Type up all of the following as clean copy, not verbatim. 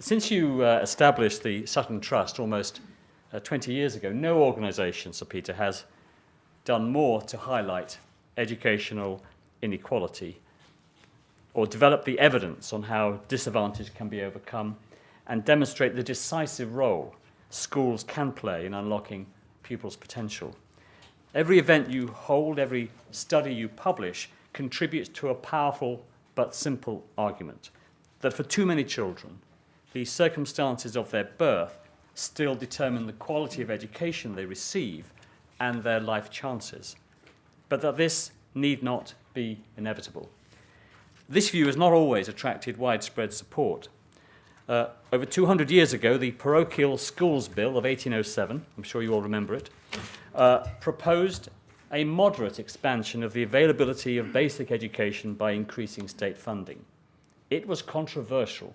Since you established the Sutton Trust almost 20 years ago, no organisation, Sir Peter, has done more to highlight educational inequality or develop the evidence on how disadvantage can be overcome and demonstrate the decisive role schools can play in unlocking pupils' potential. Every event you hold, every study you publish contributes to a powerful but simple argument that for too many children, the circumstances of their birth still determine the quality of education they receive and their life chances, but that this need not be inevitable. This view has not always attracted widespread support. Over 200 years ago, the Parochial Schools Bill of 1807, I'm sure you all remember it, proposed a moderate expansion of the availability of basic education by increasing state funding. It was controversial.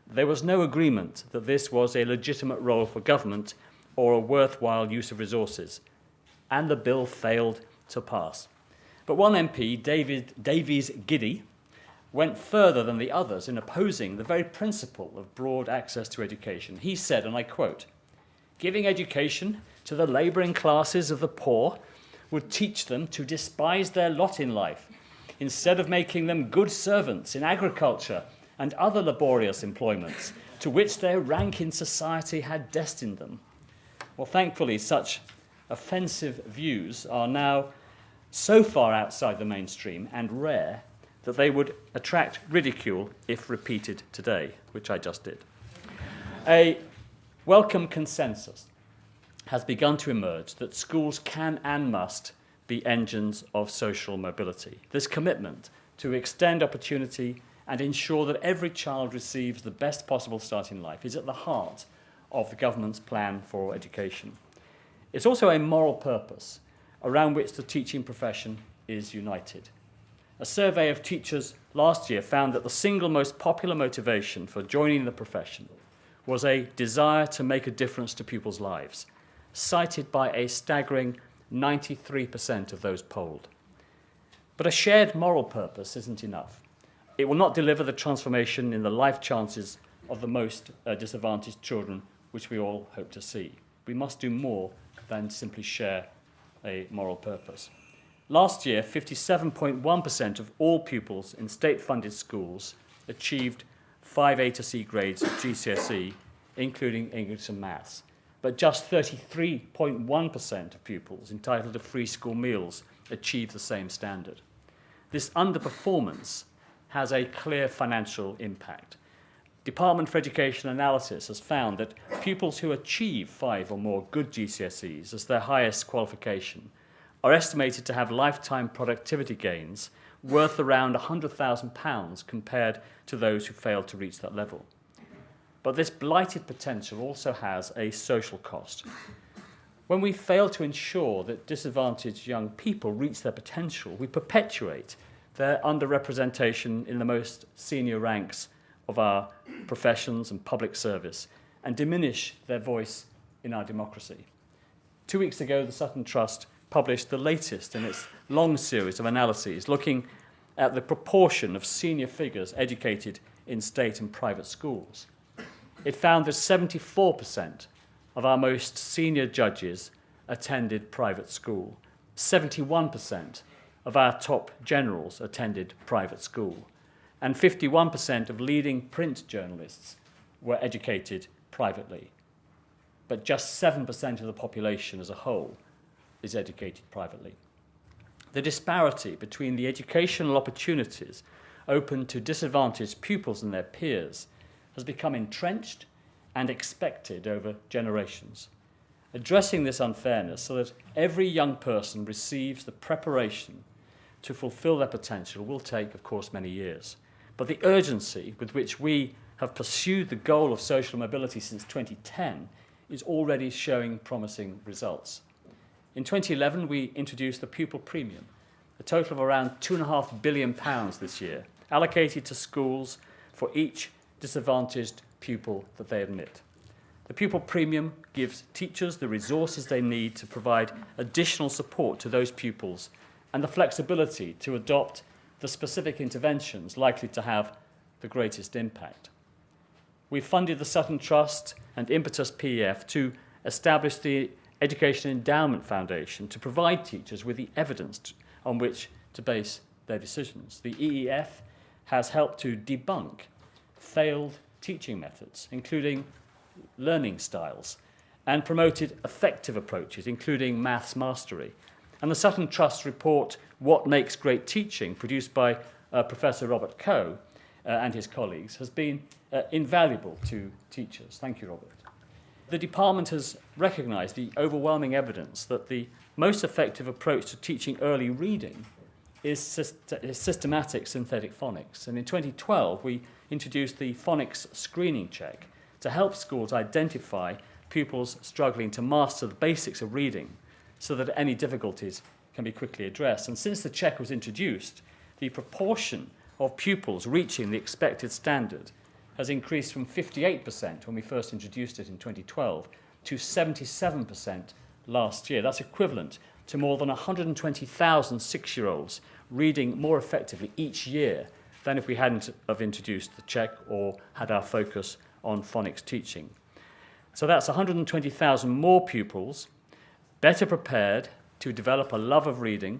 There was no agreement that this was a legitimate role for government or a worthwhile use of resources, and the bill failed to pass. But one MP, Davies Giddy, went further than the others in opposing the very principle of broad access to education. He said, and I quote, "Giving education to the labouring classes of the poor would teach them to despise their lot in life, instead of making them good servants in agriculture and other laborious employments to which their rank in society had destined them." Well, thankfully, such offensive views are now so far outside the mainstream and rare that they would attract ridicule if repeated today, which I just did. A welcome consensus has begun to emerge that schools can and must be engines of social mobility. This commitment to extend opportunity and ensure that every child receives the best possible start in life is at the heart of the government's plan for education. It's also a moral purpose around which the teaching profession is united. A survey of teachers last year found that the single most popular motivation for joining the profession was a desire to make a difference to pupils' lives, cited by a staggering 93% of those polled. But a shared moral purpose isn't enough. It will not deliver the transformation in the life chances of the most disadvantaged children which we all hope to see. We must do more than simply share a moral purpose. Last year, 57.1% of all pupils in state-funded schools achieved 5A to C grades at GCSE, including English and maths. But just 33.1% of pupils entitled to free school meals achieved the same standard. This underperformance has a clear financial impact. Department for Education Analysis has found that pupils who achieve 5 or more good GCSEs as their highest qualification are estimated to have lifetime productivity gains worth around £100,000 compared to those who failed to reach that level. But this blighted potential also has a social cost. When we fail to ensure that disadvantaged young people reach their potential, we perpetuate their underrepresentation in the most senior ranks of our professions and public service and diminish their voice in our democracy. 2 weeks ago, the Sutton Trust published the latest in its long series of analyses looking at the proportion of senior figures educated in state and private schools. It found that 74% of our most senior judges attended private school. 71% of our top generals attended private school. And 51% of leading print journalists were educated privately. But just 7% of the population as a whole is educated privately. The disparity between the educational opportunities open to disadvantaged pupils and their peers has become entrenched and expected over generations. Addressing this unfairness so that every young person receives the preparation to fulfill their potential will take, of course, many years. But the urgency with which we have pursued the goal of social mobility since 2010 is already showing promising results. In 2011, we introduced the pupil premium, a total of around £2.5 billion this year, allocated to schools for each disadvantaged pupil that they admit. The pupil premium gives teachers the resources they need to provide additional support to those pupils and the flexibility to adopt the specific interventions likely to have the greatest impact. we funded the Sutton Trust and Impetus PEF to establish the Education Endowment Foundation to provide teachers with the evidence on which to base their decisions. The EEF has helped to debunk failed teaching methods, including learning styles, and promoted effective approaches, including maths mastery. And the Sutton Trust report, What Makes Great Teaching, produced by Professor Robert Coe and his colleagues, has been invaluable to teachers. Thank you, Robert. The department has recognised the overwhelming evidence that the most effective approach to teaching early reading is systematic synthetic phonics. And in 2012, we introduced the phonics screening check to help schools identify pupils struggling to master the basics of reading so that any difficulties can be quickly addressed. And since the check was introduced, the proportion of pupils reaching the expected standard has increased from 58% when we first introduced it in 2012 to 77% last year. That's equivalent to more than 120,000 six-year-olds reading more effectively each year than if we hadn't have introduced the check or had our focus on phonics teaching. So that's 120,000 more pupils, better prepared to develop a love of reading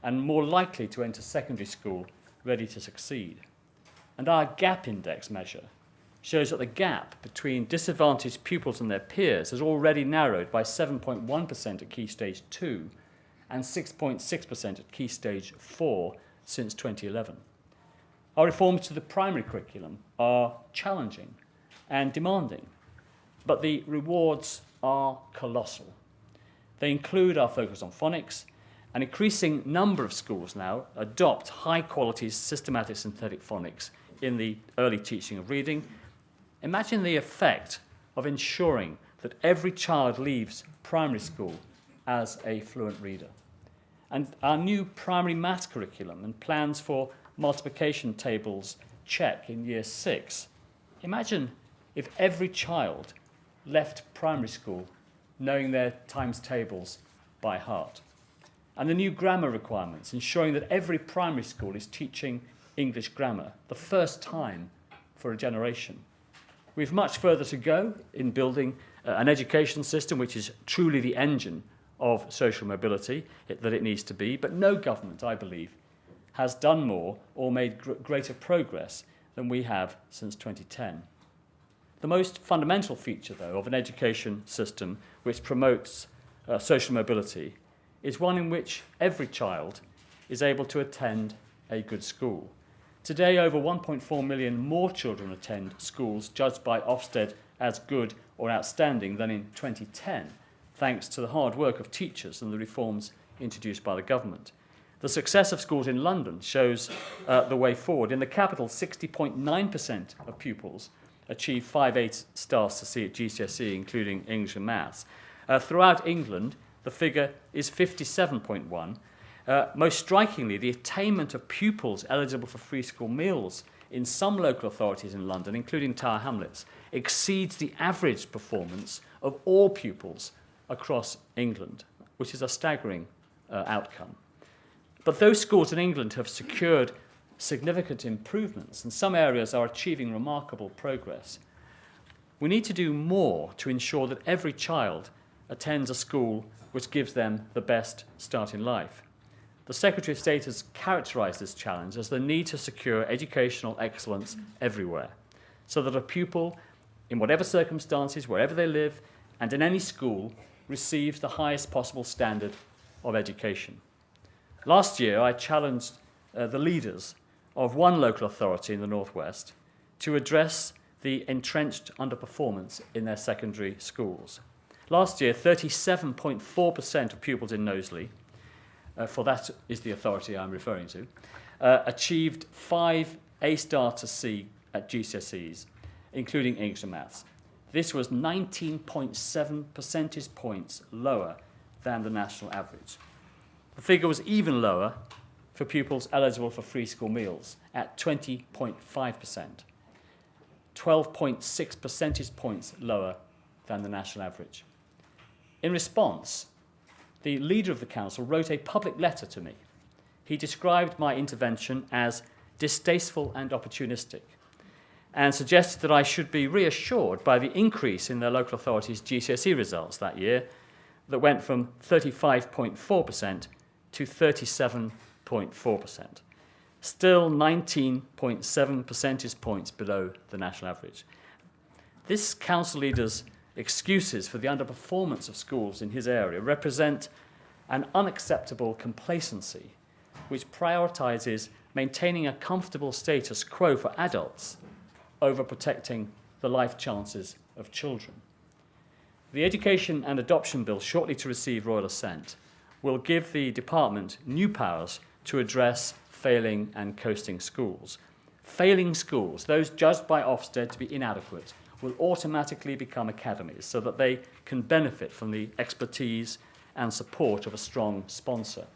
and more likely to enter secondary school ready to succeed. And our gap index measure shows that the gap between disadvantaged pupils and their peers has already narrowed by 7.1% at Key Stage 2 and 6.6% at Key Stage 4 since 2011. Our reforms to the primary curriculum are challenging and demanding, but the rewards are colossal. They include our focus on phonics. An increasing number of schools now adopt high-quality systematic synthetic phonics in the early teaching of reading. Imagine the effect of ensuring that every child leaves primary school as a fluent reader. And our new primary maths curriculum and plans for multiplication tables check in year 6. Imagine if every child left primary school knowing their times tables by heart. And the new grammar requirements, ensuring that every primary school is teaching English grammar, the first time for a generation. We have much further to go in building an education system which is truly the engine of social mobility that it needs to be, but no government, I believe, has done more or made greater progress than we have since 2010. The most fundamental feature, though, of an education system which promotes social mobility is one in which every child is able to attend a good school. Today, over 1.4 million more children attend schools judged by Ofsted as good or outstanding than in 2010, thanks to the hard work of teachers and the reforms introduced by the government. The success of schools in London shows the way forward. In the capital, 60.9% of pupils achieve 5 stars to C at GCSE, including English and Maths. Throughout England, the figure is 57.1. Most strikingly, the attainment of pupils eligible for free school meals in some local authorities in London, including Tower Hamlets, exceeds the average performance of all pupils across England, which is a staggering outcome. But those schools in England have secured significant improvements, and some areas are achieving remarkable progress. We need to do more to ensure that every child attends a school which gives them the best start in life. The Secretary of State has characterised this challenge as the need to secure educational excellence everywhere, so that a pupil, in whatever circumstances, wherever they live, and in any school, receives the highest possible standard of education. Last year, I challenged the leaders of one local authority in the Northwest to address the entrenched underperformance in their secondary schools. Last year, 37.4% of pupils in Knowsley, for that is the authority I'm referring to, achieved 5 A star to C at GCSEs, including English and Maths. This was 19.7 percentage points lower than the national average. The figure was even lower for pupils eligible for free school meals at 20.5%, 12.6 percentage points lower than the national average. In response, the leader of the council wrote a public letter to me. He described my intervention as distasteful and opportunistic. and suggested that I should be reassured by the increase in their local authorities' GCSE results that year that went from 35.4% to 37.4%, still 19.7 percentage points below the national average. This council leader's excuses for the underperformance of schools in his area represent an unacceptable complacency which prioritises maintaining a comfortable status quo for adults over protecting the life chances of children. The Education and Adoption Bill, shortly to receive royal assent, will give the department new powers to address failing and coasting schools. Failing schools, those judged by Ofsted to be inadequate, will automatically become academies so that they can benefit from the expertise and support of a strong sponsor.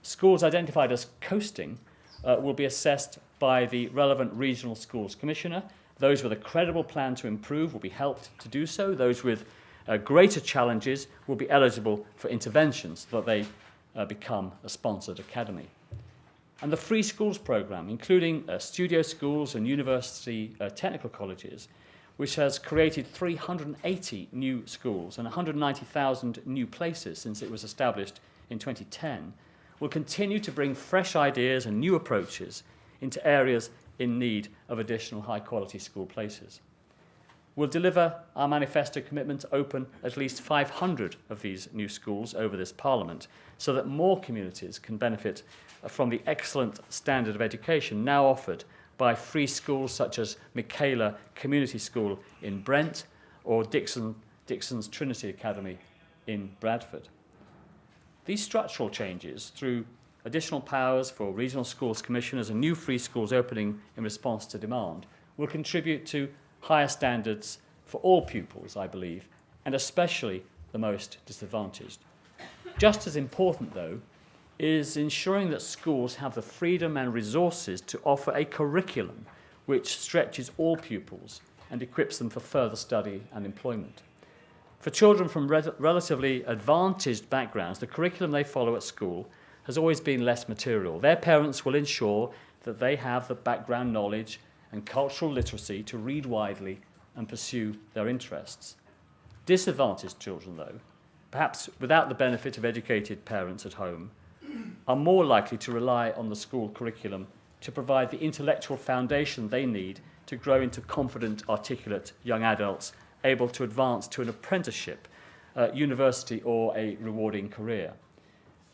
Schools identified as coasting will be assessed by the relevant regional schools commissioner. Those with a credible plan to improve will be helped to do so. Those with greater challenges will be eligible for interventions so that they become a sponsored academy. And the Free Schools programme, including studio schools and university technical colleges, which has created 380 new schools and 190,000 new places since it was established in 2010, will continue to bring fresh ideas and new approaches into areas in need of additional high-quality school places. We'll deliver our manifesto commitment to open at least 500 of these new schools over this Parliament so that more communities can benefit from the excellent standard of education now offered by free schools such as Michaela Community School in Brent or Dixon's Trinity Academy in Bradford. These structural changes, through additional powers for regional schools commissioners and new free schools opening in response to demand, will contribute to higher standards for all pupils, I believe, and especially the most disadvantaged. Just as important, though, is ensuring that schools have the freedom and resources to offer a curriculum which stretches all pupils and equips them for further study and employment. For children from relatively advantaged backgrounds, the curriculum they follow at school has always been less material. Their parents will ensure that they have the background knowledge and cultural literacy to read widely and pursue their interests. Disadvantaged children, though, perhaps without the benefit of educated parents at home, are more likely to rely on the school curriculum to provide the intellectual foundation they need to grow into confident, articulate young adults able to advance to an apprenticeship, university or a rewarding career.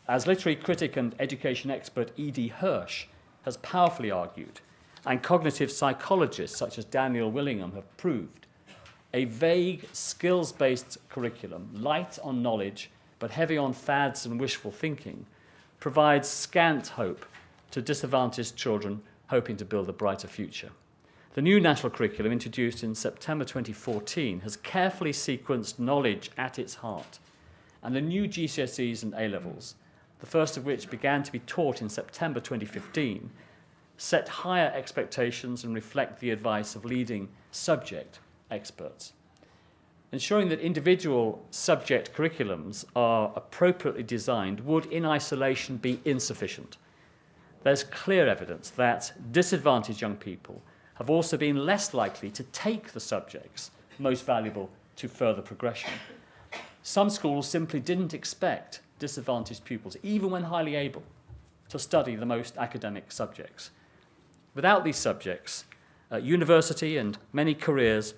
As literary critic and education expert E.D. Hirsch has powerfully argued, and cognitive psychologists such as Daniel Willingham have proved, a vague, skills-based curriculum, light on knowledge but heavy on fads and wishful thinking, provides scant hope to disadvantaged children hoping to build a brighter future. The new national curriculum, introduced in September 2014, has carefully sequenced knowledge at its heart, and the new GCSEs and A-levels, the first of which began to be taught in September 2015, set higher expectations and reflect the advice of leading subject experts. Ensuring that individual subject curriculums are appropriately designed would, in isolation, be insufficient. There's clear evidence that disadvantaged young people have also been less likely to take the subjects most valuable to further progression. Some schools simply didn't expect disadvantaged pupils, even when highly able, to study the most academic subjects. Without these subjects, university and many careers